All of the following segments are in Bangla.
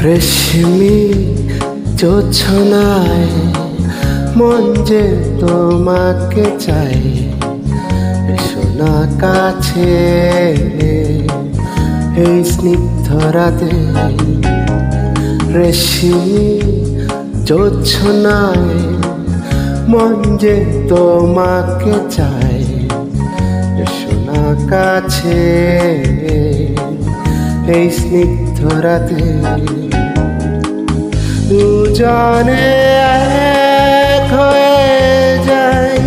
রেশমি জোছনায় মন যে তোমাকে চাই, সোনা কাছে এই স্নিগ্ধ রাতে। রেশমি জোছনায় মন যে তোমাকে চাই, সোনা কাছে এই স্নিগ্ধ রাতে। দুজনে এক হয়ে যাই,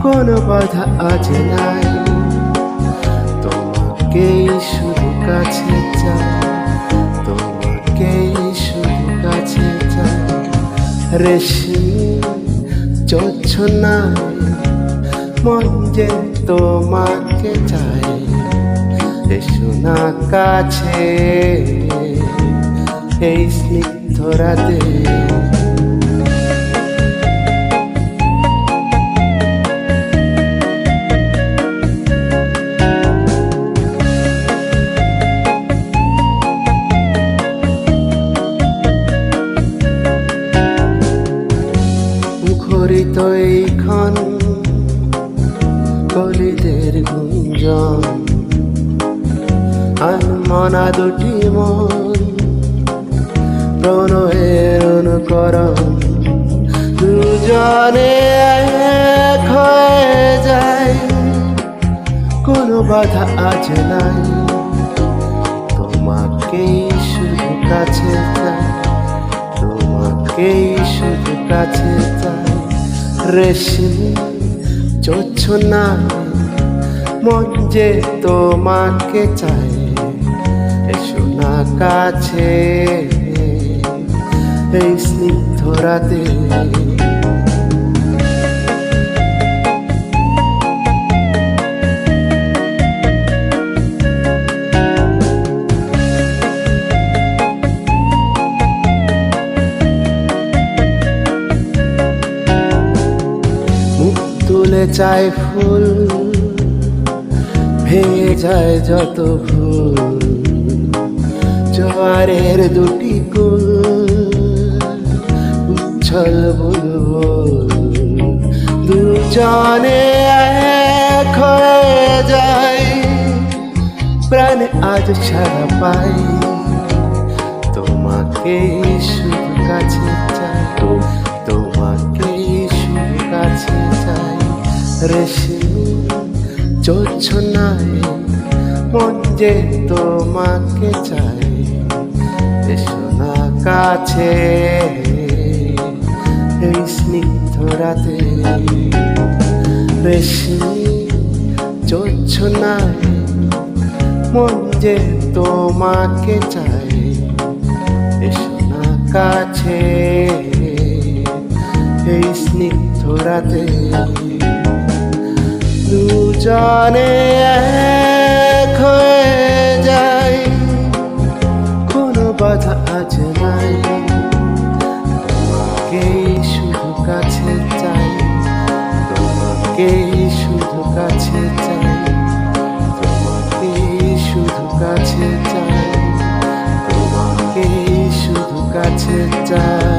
কোনো বাধা আজ নাই, তোমাকেই শুধু কাছে চাই, তোমাকেই শুধু কাছে চাই। রেশমি জোছনায় মন যে তোমাকে চাই, সোনা কাছে এই স্নিগ্ধ রাতে। মুখরিত এইক্ষণ কলিদের গুঞ্জন, আনমনা দুটি মন প্রণয়ের অনুকরণ। দুজনে এক হয়ে যায়, কোনো বাধা আজ নাই, তোমাকেই শুধু কাছে চাই, তোমাকেই শুধু কাছে চাই। রেশমি জোছনায় মন যে তোমাকে চাই, সোনা কাছে এই স্নিগ্ধ রাতে। মুখ তুলে চায় ফুল, ভেঙে যায় যত ভুল, জোয়ারের দুটি কুল উচ্ছল বুলবুল। দুজনে এক হয়ে যায়, প্রাণে আজ ছাড়া পাই, তোমাকেই শুধু কাছে চাই, তোমাকেই শুধু কাছে চাই। রেশমি জোছনায় মন যে তোমাকে চাই, সোনা কাছে এই স্নিগ্ধ রাতে। রেশমি জোছনায় মন যে তোমাকে চাই, সোনা কাছে এই স্নিগ্ধ রাতে। দুজনে এক হয়ে যাই, কোনো বাধা আজ নাই, তোমাকেই শুধু কাছে চাই, তোমাকেই শুধু কাছে চাই, তোমাকেই শুধু কাছে চাই, তোমাকেই শুধু কাছে চাই।